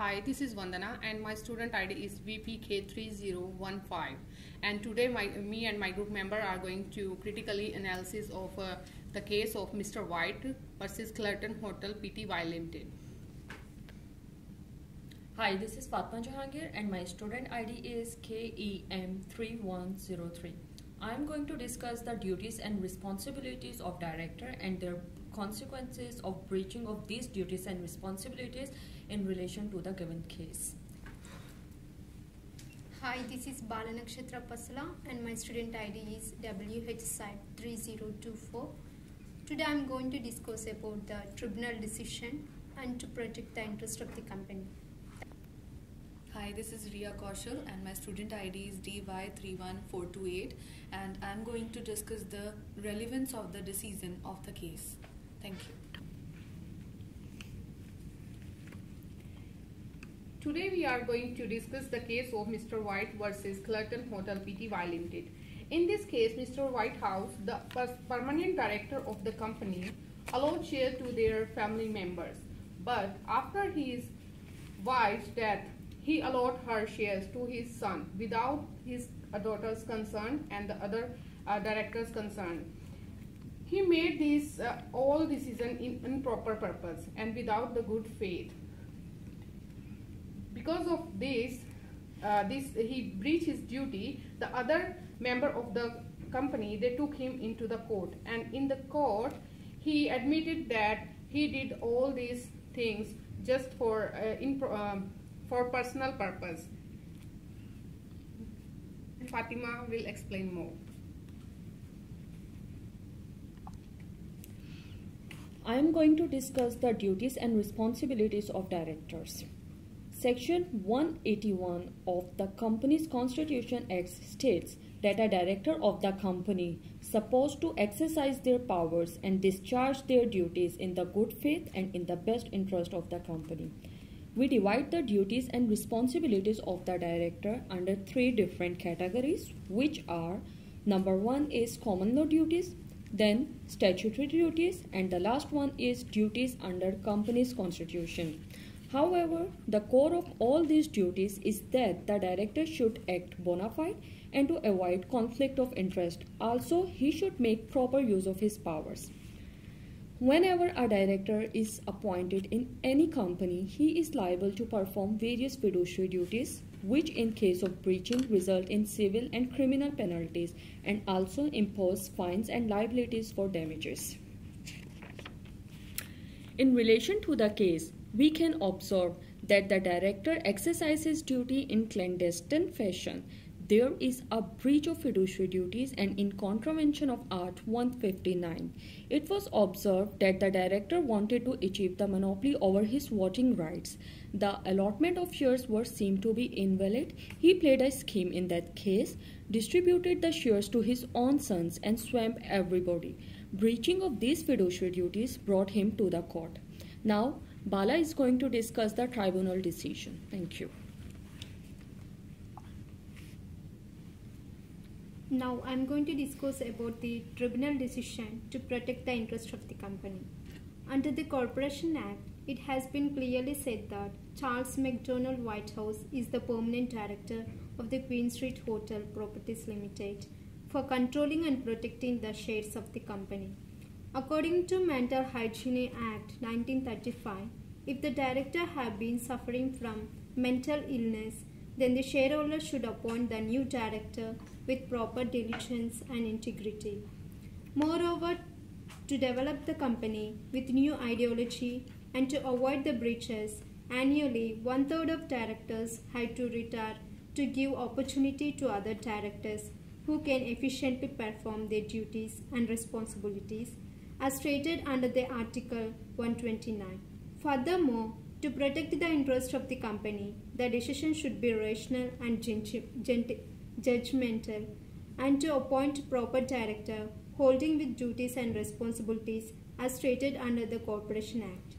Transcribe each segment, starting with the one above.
Hi, this is Vandana and my student ID is VPK3015, and today me and my group member are going to critically analysis of the case of Mr. White versus Carlton Hotel Pty Limited. Hi, this is Fatma Jahangir and my student ID is KEM3103. I am going to discuss the duties and responsibilities of director and their consequences of breaching of these duties and responsibilities in relation to the given case. Hi, this is Balanakshatra and my student ID is WH3024. Today I am going to discuss about the tribunal decision and to protect the interest of the company. Hi, this is Riya Kaushal and my student ID is DY31428, and I am going to discuss the relevance of the decision of the case. Thank you. Today we are going to discuss the case of Mr. White versus Carlton Hotel Pty Limited. In this case, Mr. Whitehouse, the permanent director of the company, allowed share to their family members, but after his wife's death, he allowed her shares to his son without his daughter's consent and the other director's consent. He made this all decision in improper purpose and without the good faith. Because of this, he breached his duty. The other member of the company, they took him into the court, and in the court he admitted that he did all these things just for personal purpose. Fatima will explain more. I am going to discuss the duties and responsibilities of directors. Section 181 of the Company's Constitution Act states that a director of the company supposed to exercise their powers and discharge their duties in the good faith and in the best interest of the company. We divide the duties and responsibilities of the director under three different categories, which are: number one is common law duties, then statutory duties, and the last one is duties under company's constitution. However, the core of all these duties is that the director should act bona fide and to avoid conflict of interest. Also, he should make proper use of his powers. Whenever a director is appointed in any company, he is liable to perform various fiduciary duties, which in case of breaching result in civil and criminal penalties, and also impose fines and liabilities for damages. In relation to the case, we can observe that the director exercises duty in clandestine fashion. There is a breach of fiduciary duties and in contravention of Art 159. It was observed that the director wanted to achieve the monopoly over his voting rights. The allotment of shares were seen to be invalid. He played a scheme in that case, distributed the shares to his own sons and swamped everybody. Breaching of these fiduciary duties brought him to the court. Now, Bala is going to discuss the tribunal decision. Thank you. Now I am going to discuss about the tribunal decision to protect the interest of the company. Under the Corporation Act, it has been clearly said that Charles McDonald Whitehouse is the permanent director of the Queen Street Hotel Properties Limited for controlling and protecting the shares of the company. According to Mental Hygiene Act 1935, if the director have been suffering from mental illness, then the shareholder should appoint the new director with proper diligence and integrity. Moreover, to develop the company with new ideology and to avoid the breaches, annually 1/3 of directors had to retire to give opportunity to other directors who can efficiently perform their duties and responsibilities as stated under the Article 129. Furthermore, to protect the interest of the company, the decision should be rational and judgmental, and to appoint proper director holding with duties and responsibilities as stated under the Corporation Act.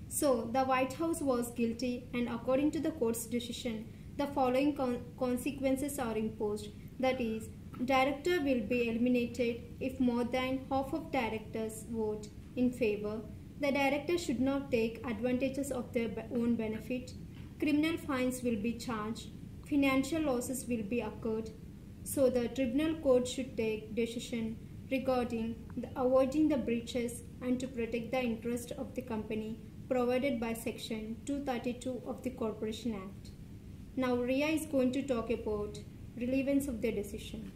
So, the White House was guilty, and according to the court's decision, the following consequences are imposed. That is, director will be eliminated if more than half of directors vote in favor. The director should not take advantages of their own benefit. Criminal fines will be charged. Financial losses will be occurred. So the tribunal court should take decision regarding avoiding the breaches and to protect the interest of the company provided by Section 232 of the Corporation Act. Now Ria is going to talk about relevance of the decision.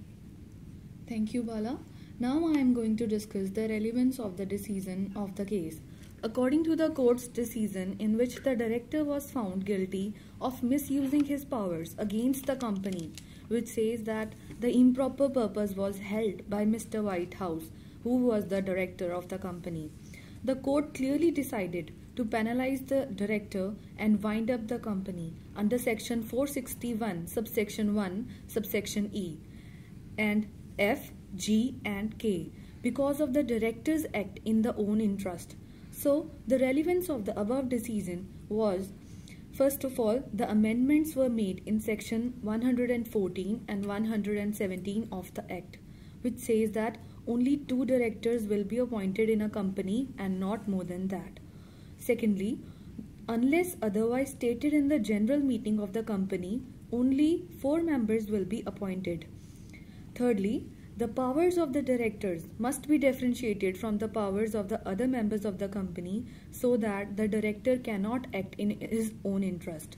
Thank you, Bala. Now I am going to discuss the relevance of the decision of the case. According to the court's decision in which the director was found guilty of misusing his powers against the company, which says that the improper purpose was held by Mr. Whitehouse, who was the director of the company. The court clearly decided to penalize the director and wind up the company under Section 461, subsection 1, subsection E, and F, G, and K because of the director's act in the own interest. So, the relevance of the above decision was, first of all, the amendments were made in Section 114 and 117 of the Act, which says that only 2 directors will be appointed in a company and not more than that. Secondly, unless otherwise stated in the general meeting of the company, only 4 members will be appointed. Thirdly, the powers of the directors must be differentiated from the powers of the other members of the company so that the director cannot act in his own interest.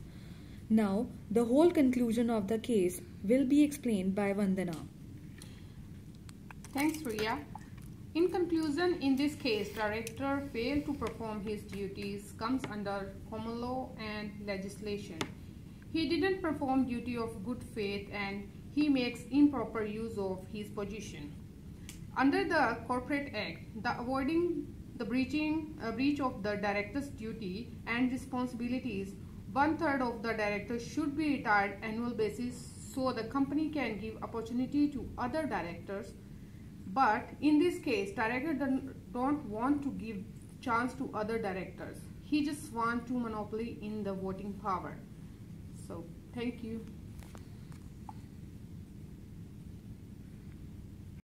Now, the whole conclusion of the case will be explained by Vandana. Thanks, Ria. In conclusion, in this case, director failed to perform his duties comes under common law and legislation. He didn't perform duty of good faith and he makes improper use of his position. Under the Corporate Act, the avoiding the breach of the director's duty and responsibilities, 1/3 of the director should be retired annual basis so the company can give opportunity to other directors. But in this case, director don't want to give chance to other directors. He just want to monopoly in the voting power. So, thank you.